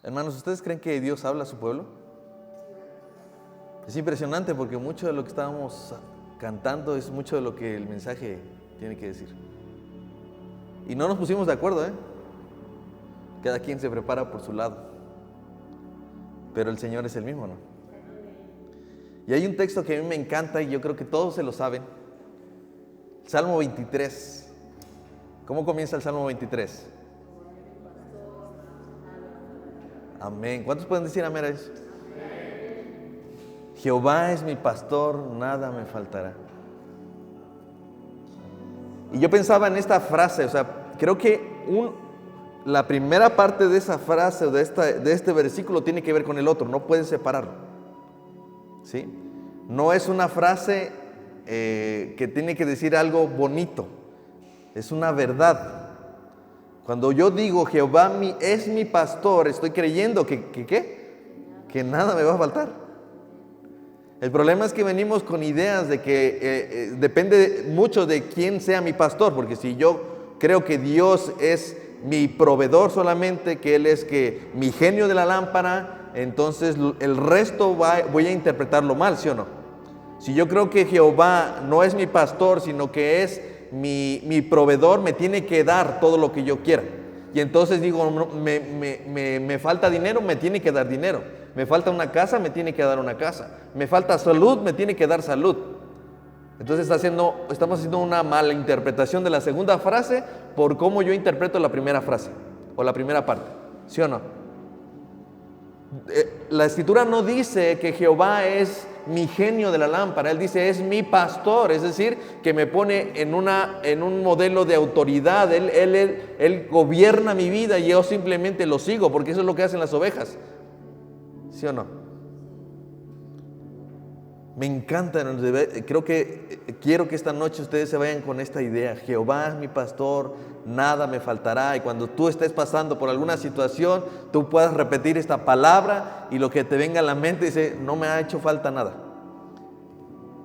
Hermanos, ¿ustedes creen que Dios habla a su pueblo? Es impresionante porque mucho de lo que estábamos cantando es mucho de lo que el mensaje tiene que decir. Y no nos pusimos de acuerdo, ¿eh? Cada quien se prepara por su lado. Pero el Señor es el mismo, ¿no? Y hay un texto que a mí me encanta y yo creo que todos se lo saben. Salmo 23. ¿Cómo comienza el Salmo 23? Amén. ¿Cuántos pueden decir amén a eso? Jehová es mi pastor, nada me faltará. Y yo pensaba en esta frase, o sea, creo que la primera parte de esa frase, de este versículo, tiene que ver con el otro, no pueden separarlo. ¿Sí? No es una frase que tiene que decir algo bonito, es una verdad. Cuando yo digo Jehová es mi pastor, estoy creyendo que nada me va a faltar. El problema es que venimos con ideas de que depende mucho de quién sea mi pastor, porque si yo creo que Dios es mi proveedor solamente, que Él es mi genio de la lámpara, entonces el resto voy a interpretarlo mal, ¿sí o no? Si yo creo que Jehová no es mi pastor, sino que es mi proveedor, me tiene que dar todo lo que yo quiera. Y entonces digo, me falta dinero, me tiene que dar dinero. Me falta una casa, me tiene que dar una casa. Me falta salud, me tiene que dar salud. Entonces estamos haciendo una mala interpretación de la segunda frase por cómo yo interpreto la primera frase o la primera parte. ¿Sí o no? La escritura no dice que Jehová es mi genio de la lámpara. Él dice es mi pastor, es decir, que me pone en un modelo de autoridad. Él gobierna mi vida y yo simplemente lo sigo, porque eso es lo que hacen las ovejas. ¿Sí o no? Me encanta, quiero que esta noche ustedes se vayan con esta idea. Jehová es mi pastor, nada me faltará. Y cuando tú estés pasando por alguna situación, tú puedas repetir esta palabra y lo que te venga a la mente dice, no me ha hecho falta nada.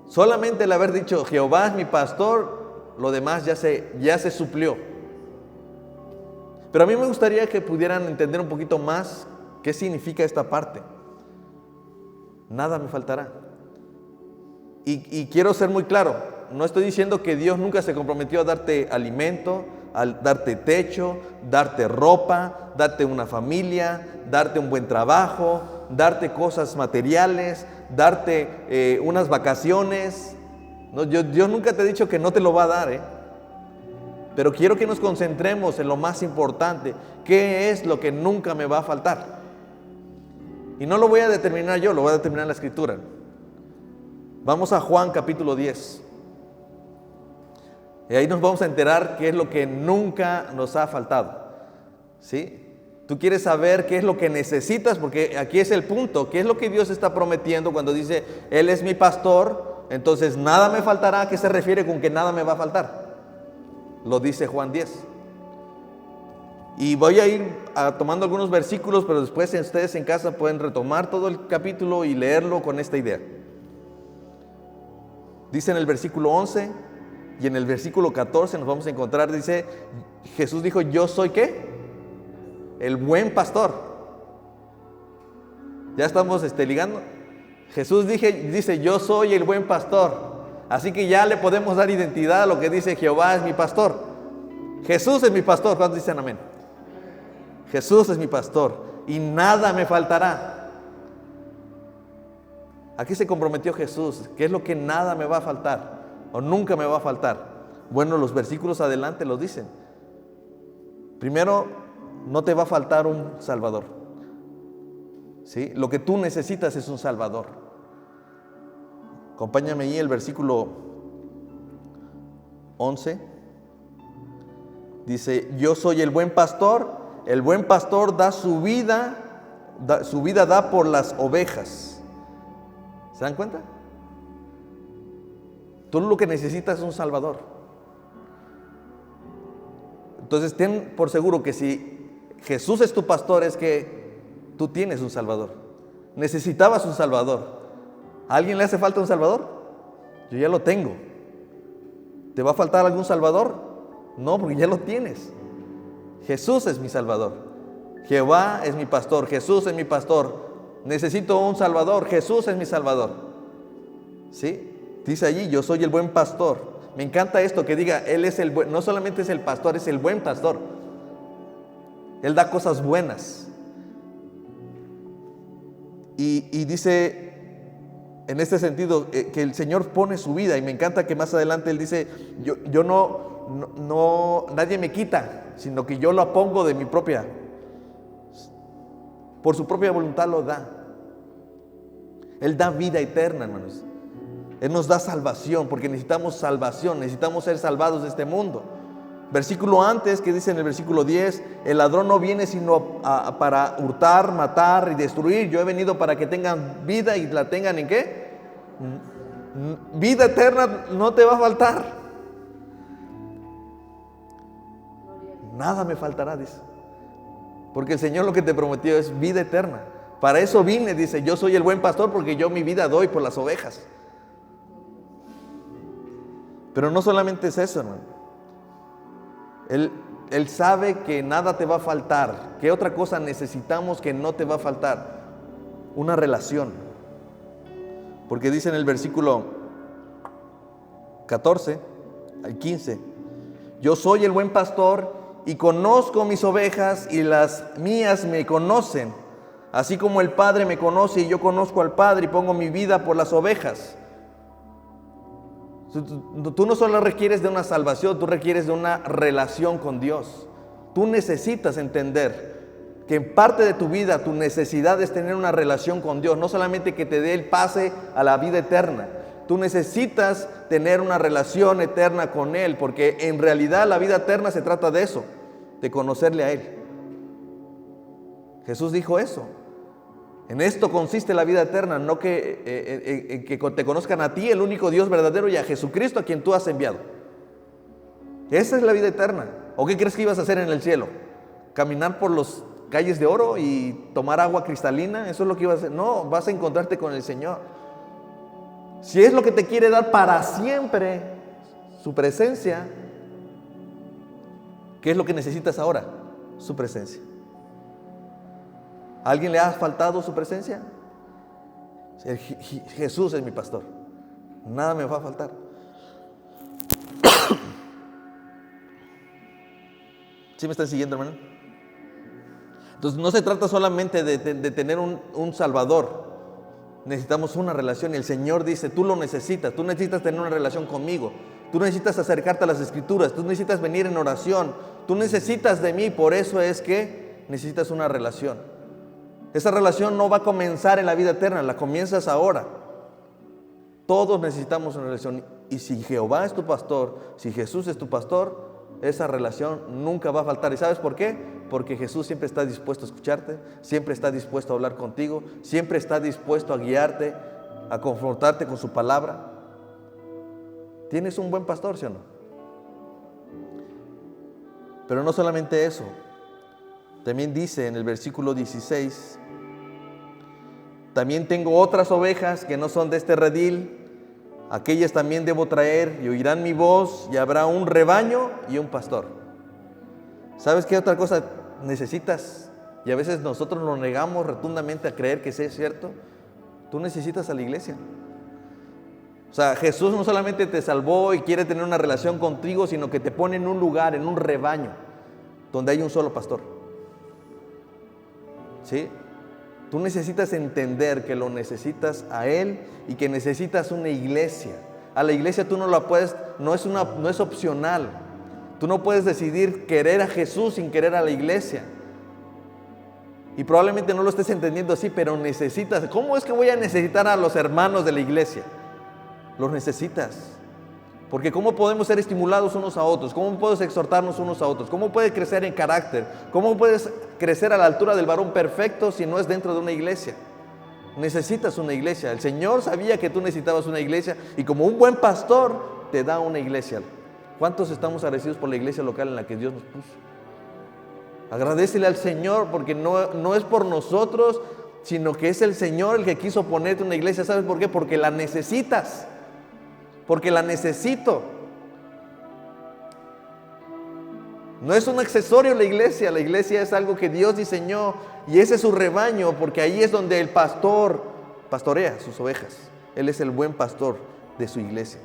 Solamente el haber dicho Jehová es mi pastor, lo demás ya se suplió. Pero a mí me gustaría que pudieran entender un poquito más qué significa esta parte. Nada me faltará. Y quiero ser muy claro, no estoy diciendo que Dios nunca se comprometió a darte alimento, a darte techo, darte ropa, darte una familia, darte un buen trabajo, darte cosas materiales, darte unas vacaciones. No, Dios nunca te ha dicho que no te lo va a dar, Pero quiero que nos concentremos en lo más importante, ¿qué es lo que nunca me va a faltar? Y no lo voy a determinar yo, lo va a determinar la Escritura. Vamos a Juan capítulo 10. Y ahí nos vamos a enterar qué es lo que nunca nos ha faltado. ¿Sí? Tú quieres saber qué es lo que necesitas, porque aquí es el punto. ¿Qué es lo que Dios está prometiendo cuando dice, Él es mi pastor? Entonces, nada me faltará. ¿A qué se refiere con que nada me va a faltar? Lo dice Juan 10. Y voy a ir tomando algunos versículos, pero después ustedes en casa pueden retomar todo el capítulo y leerlo con esta idea. Dice en el versículo 11 y en el versículo 14 nos vamos a encontrar, dice, Jesús dijo, yo soy ¿qué? El buen pastor. Ya estamos ligando. Jesús dice, yo soy el buen pastor. Así que ya le podemos dar identidad a lo que dice Jehová es mi pastor. Jesús es mi pastor. ¿Cuántos dicen amén? Jesús es mi pastor y nada me faltará. ¿A qué se comprometió Jesús? ¿Qué es lo que nada me va a faltar? ¿O nunca me va a faltar? Bueno, los versículos adelante lo dicen. Primero, no te va a faltar un Salvador. ¿Sí? Lo que tú necesitas es un Salvador. Acompáñame ahí el versículo 11. Dice, yo soy el buen pastor. El buen pastor da su vida da por las ovejas. ¿Se dan cuenta? Tú lo que necesitas es un Salvador. Entonces ten por seguro que si Jesús es tu pastor es que tú tienes un Salvador. Necesitabas un Salvador. ¿A alguien le hace falta un Salvador? Yo ya lo tengo. ¿Te va a faltar algún Salvador? No, porque ya lo tienes. Jesús es mi Salvador. Jehová es mi pastor, Jesús es mi pastor. Necesito un Salvador, Jesús es mi Salvador. ¿Sí? Dice allí, yo soy el buen pastor. Me encanta esto que diga, Él es el buen, no solamente es el pastor, es el buen pastor. Él da cosas buenas. Y dice, en este sentido, que el Señor pone su vida. Y me encanta que más adelante Él dice, yo no, nadie me quita, sino que yo lo pongo de mi propia, por su propia voluntad lo da. Él da vida eterna, hermanos. Él nos da salvación, porque necesitamos salvación, necesitamos ser salvados de este mundo. Versículo antes, que dice en el versículo 10, el ladrón no viene sino para hurtar, matar y destruir. Yo he venido para que tengan vida y la tengan ¿en qué? Vida eterna no te va a faltar. Nada me faltará, dice. Porque el Señor lo que te prometió es vida eterna. Para eso vine, dice, yo soy el buen pastor porque yo mi vida doy por las ovejas. Pero no solamente es eso, hermano. Él sabe que nada te va a faltar. ¿Qué otra cosa necesitamos que no te va a faltar? Una relación. Porque dice en el versículo 14 al 15, yo soy el buen pastor y conozco mis ovejas y las mías me conocen. Así como el Padre me conoce y yo conozco al Padre y pongo mi vida por las ovejas. Tú no solo requieres de una salvación, tú requieres de una relación con Dios. Tú necesitas entender que en parte de tu vida tu necesidad es tener una relación con Dios, no solamente que te dé el pase a la vida eterna. Tú necesitas tener una relación eterna con Él, porque en realidad la vida eterna se trata de eso, de conocerle a Él. Jesús dijo eso. En esto consiste la vida eterna, no que te conozcan a ti, el único Dios verdadero, y a Jesucristo a quien tú has enviado. Esa es la vida eterna. ¿O qué crees que ibas a hacer en el cielo? ¿Caminar por las calles de oro y tomar agua cristalina? ¿Eso es lo que ibas a hacer? No, vas a encontrarte con el Señor. Si es lo que te quiere dar para siempre, su presencia, ¿qué es lo que necesitas ahora? Su presencia. ¿A alguien le ha faltado su presencia? Jesús es mi pastor. Nada me va a faltar. ¿Sí me están siguiendo, hermano? Entonces no se trata solamente de tener un Salvador. Necesitamos una relación y el Señor dice, tú lo necesitas. Tú necesitas tener una relación conmigo. Tú necesitas acercarte a las Escrituras. Tú necesitas venir en oración. Tú necesitas de mí. Por eso es que necesitas una relación. Esa relación no va a comenzar en la vida eterna, la comienzas ahora. Todos necesitamos una relación. Y si Jehová es tu pastor, si Jesús es tu pastor, esa relación nunca va a faltar. ¿Y sabes por qué? Porque Jesús siempre está dispuesto a escucharte, siempre está dispuesto a hablar contigo, siempre está dispuesto a guiarte, a confrontarte con su palabra. ¿Tienes un buen pastor, sí o no? Pero no solamente eso. También dice en el versículo 16, también tengo otras ovejas que no son de este redil, aquellas también debo traer y oirán mi voz y habrá un rebaño y un pastor. ¿Sabes qué otra cosa necesitas? Y a veces nosotros nos negamos rotundamente a creer que sea cierto. Tú necesitas a la iglesia. O sea, Jesús no solamente te salvó y quiere tener una relación contigo, sino que te pone en un lugar, en un rebaño, donde hay un solo pastor. ¿Sí? Tú necesitas entender que lo necesitas a Él y que necesitas una iglesia. A la iglesia tú no la puedes, no es opcional. Tú no puedes decidir querer a Jesús sin querer a la iglesia. Y probablemente no lo estés entendiendo así, pero necesitas. ¿Cómo es que voy a necesitar a los hermanos de la iglesia? Los necesitas. Porque ¿cómo podemos ser estimulados unos a otros? ¿Cómo podemos exhortarnos unos a otros? ¿Cómo puedes crecer en carácter? ¿Cómo puedes crecer a la altura del varón perfecto si no es dentro de una iglesia? Necesitas una iglesia. El Señor sabía que tú necesitabas una iglesia y como un buen pastor te da una iglesia. ¿Cuántos estamos agradecidos por la iglesia local en la que Dios nos puso? Agradécele al Señor porque no es por nosotros, sino que es el Señor el que quiso ponerte una iglesia. ¿Sabes por qué? Porque la necesitas. Porque la necesito. No es un accesorio la iglesia es algo que Dios diseñó y ese es su rebaño, porque ahí es donde el pastor pastorea sus ovejas. Él es el buen pastor de su iglesia.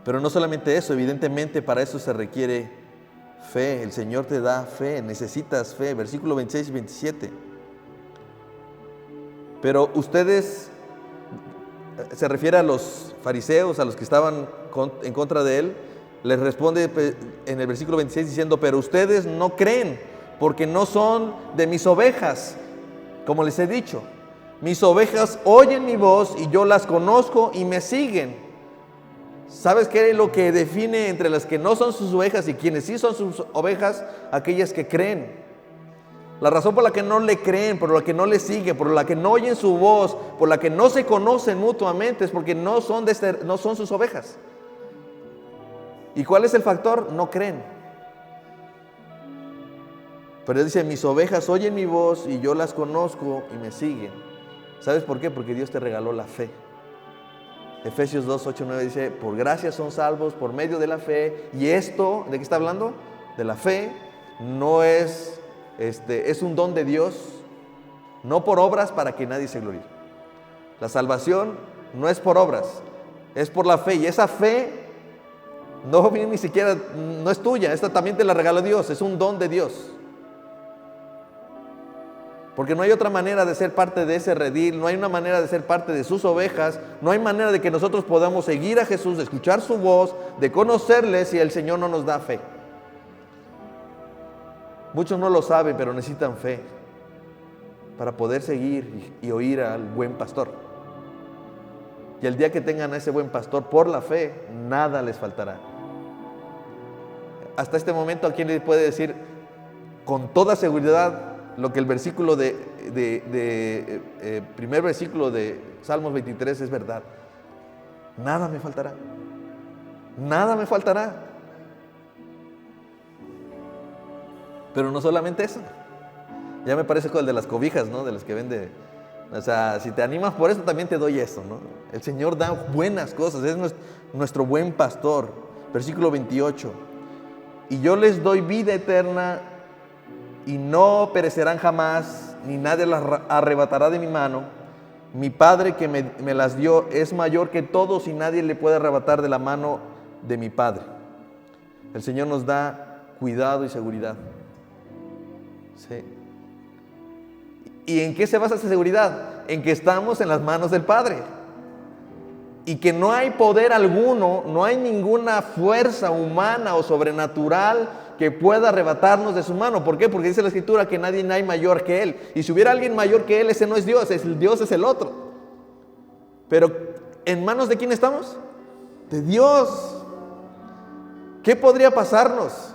Pero no solamente eso, evidentemente para eso se requiere fe. El Señor te da fe, necesitas fe. Versículo 26 y 27. Pero ustedes, se refiere a los fariseos, a los que estaban en contra de él, les responde en el versículo 26 diciendo: pero ustedes no creen porque no son de mis ovejas. Como les he dicho, mis ovejas oyen mi voz y yo las conozco y me siguen. ¿Sabes qué es lo que define entre las que no son sus ovejas y quienes sí son sus ovejas? Aquellas que creen. La razón por la que no le creen, por la que no le siguen, por la que no oyen su voz, por la que no se conocen mutuamente, es porque no son sus ovejas. ¿Y cuál es el factor? No creen. Pero él dice: mis ovejas oyen mi voz y yo las conozco y me siguen. ¿Sabes por qué? Porque Dios te regaló la fe. Efesios 2, 8, 9 dice: por gracia son salvos por medio de la fe. Y esto, ¿de qué está hablando? De la fe. No es, es un don de Dios, no por obras para que nadie se gloríe. La salvación no es por obras, es por la fe. Y esa fe no viene ni siquiera, no es tuya, esta también te la regaló Dios, es un don de Dios. Porque no hay otra manera de ser parte de ese redil, no hay una manera de ser parte de sus ovejas, no hay manera de que nosotros podamos seguir a Jesús, de escuchar su voz, de conocerle si el Señor no nos da fe. Muchos no lo saben, pero necesitan fe para poder seguir y oír al buen pastor. Y el día que tengan a ese buen pastor por la fe, nada les faltará. Hasta este momento, ¿a quién le puede decir con toda seguridad lo que el versículo primer versículo de Salmos 23 es verdad? Nada me faltará. Nada me faltará. Pero no solamente eso. Ya me parece con el de las cobijas, ¿no? De las que vende. O sea, si te animas por eso, también te doy eso, ¿no? El Señor da buenas cosas. Es nuestro buen pastor. Versículo 28. Y yo les doy vida eterna y no perecerán jamás, ni nadie las arrebatará de mi mano. Mi Padre que me las dio es mayor que todos y nadie le puede arrebatar de la mano de mi Padre. El Señor nos da cuidado y seguridad. ¿Sí? ¿Y en qué se basa esa seguridad? En que estamos en las manos del Padre. Y que no hay poder alguno, no hay ninguna fuerza humana o sobrenatural que pueda arrebatarnos de su mano. ¿Por qué? Porque dice la Escritura que nadie hay mayor que Él. Y si hubiera alguien mayor que Él, ese no es Dios, Dios es el otro. Pero ¿en manos de quién estamos? De Dios. ¿Qué podría pasarnos?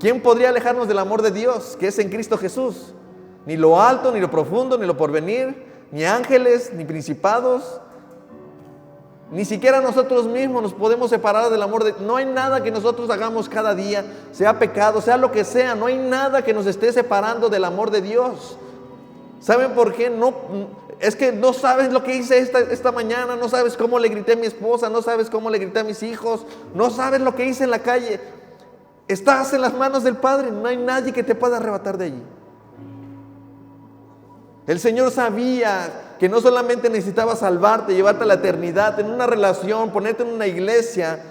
¿Quién podría alejarnos del amor de Dios, que es en Cristo Jesús? Ni lo alto, ni lo profundo, ni lo porvenir, ni ángeles, ni principados. Ni siquiera nosotros mismos nos podemos separar del amor de Dios. No hay nada que nosotros hagamos cada día, sea pecado, sea lo que sea, no hay nada que nos esté separando del amor de Dios. ¿Saben por qué? No, es que no sabes lo que hice esta mañana, no sabes cómo le grité a mi esposa, no sabes cómo le grité a mis hijos, no sabes lo que hice en la calle. Estás en las manos del Padre, no hay nadie que te pueda arrebatar de allí. El Señor sabía que no solamente necesitaba salvarte, llevarte a la eternidad, tener una relación, ponerte en una iglesia.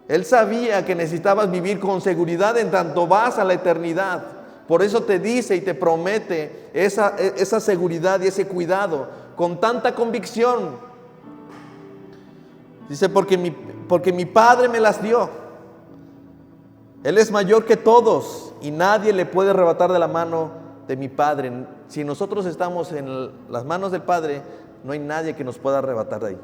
Él sabía que necesitabas vivir con seguridad en tanto vas a la eternidad. Por eso te dice y te promete esa seguridad y ese cuidado con tanta convicción. Dice, porque mi Padre me las dio. Él es mayor que todos y nadie le puede arrebatar de la mano de mi Padre. Si nosotros estamos en las manos del Padre, no hay nadie que nos pueda arrebatar de ahí.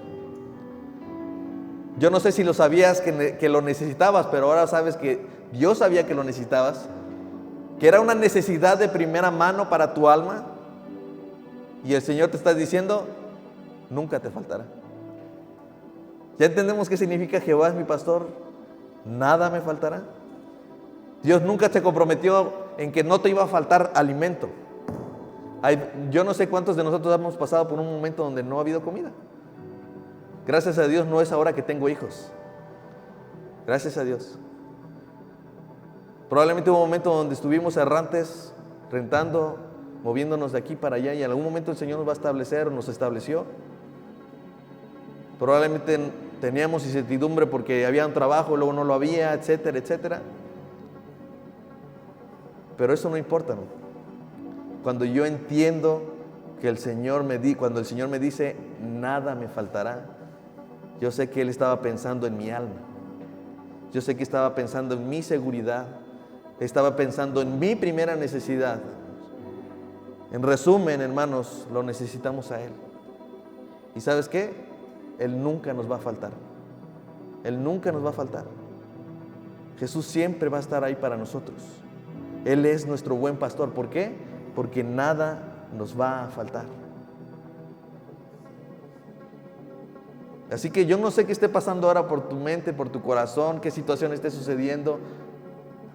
Yo no sé si lo sabías que lo necesitabas, pero ahora sabes que Dios sabía que lo necesitabas, que era una necesidad de primera mano para tu alma, y el Señor te está diciendo: nunca te faltará. ¿Ya entendemos qué significa Jehová es mi pastor? Nada me faltará. Dios nunca se comprometió en que no te iba a faltar alimento. Yo no sé cuántos de nosotros hemos pasado por un momento donde no ha habido comida. Gracias a Dios no es ahora que tengo hijos. Gracias a Dios. Probablemente hubo un momento donde estuvimos errantes, rentando, moviéndonos de aquí para allá, y en algún momento el Señor nos va a establecer o nos estableció. Probablemente teníamos incertidumbre porque había un trabajo, luego no lo había, etcétera, etcétera. Pero eso no importa, ¿no? Cuando yo entiendo que cuando el Señor me dice, nada me faltará, yo sé que Él estaba pensando en mi alma. Yo sé que estaba pensando en mi seguridad, estaba pensando en mi primera necesidad. En resumen, hermanos, lo necesitamos a Él. ¿Y sabes qué? Él nunca nos va a faltar. Él nunca nos va a faltar. Jesús siempre va a estar ahí para nosotros. Él es nuestro buen pastor. ¿Por qué? Porque nada nos va a faltar. Así que yo no sé qué esté pasando ahora por tu mente, por tu corazón, qué situación esté sucediendo.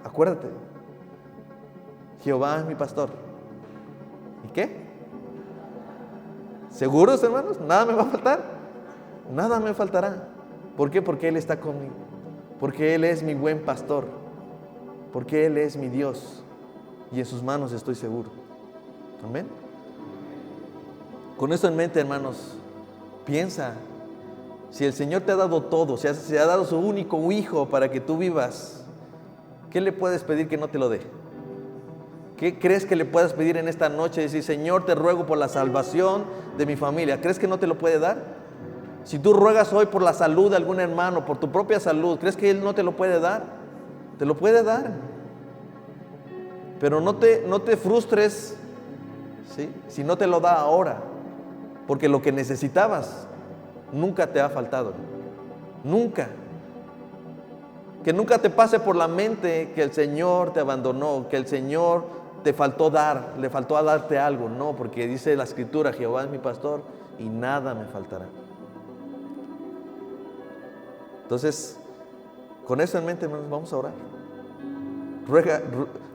Acuérdate, Jehová es mi pastor. ¿Y qué? ¿Seguros, hermanos? ¿Nada me va a faltar? Nada me faltará. ¿Por qué? Porque Él está conmigo. Porque Él es mi buen pastor. Porque Él es mi Dios. Y en sus manos estoy seguro. Amén. Con eso en mente, hermanos, piensa, si el Señor te ha dado todo, si ha dado su único hijo para que tú vivas, ¿qué le puedes pedir que no te lo dé? ¿Qué crees que le puedas pedir en esta noche? Decir, Señor, te ruego por la salvación de mi familia. ¿Crees que no te lo puede dar? Si tú ruegas hoy por la salud de algún hermano, por tu propia salud, ¿crees que Él no te lo puede dar? Te lo puede dar. Pero no te frustres, ¿sí?, si no te lo da ahora, porque lo que necesitabas nunca te ha faltado. Nunca. Que nunca te pase por la mente que el Señor te abandonó, que el Señor le faltó a darte algo. No, porque dice la Escritura, Jehová es mi pastor y nada me faltará. Entonces, con eso en mente, hermanos, vamos a orar.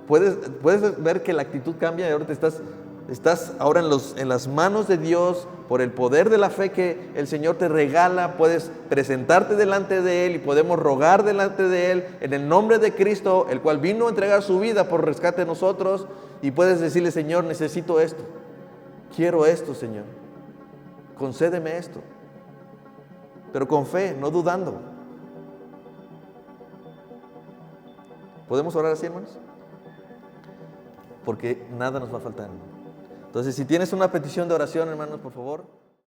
Puedes ver que la actitud cambia y ahora estás ahora en las manos de Dios. Por el poder de la fe que el Señor te regala, puedes presentarte delante de Él y podemos rogar delante de Él en el nombre de Cristo, el cual vino a entregar su vida por rescate de nosotros, y puedes decirle, Señor, necesito esto, quiero esto, Señor, concédeme esto, pero con fe, no dudando. ¿Podemos orar así, hermanos? Porque nada nos va a faltar. Entonces, si tienes una petición de oración, hermanos, por favor.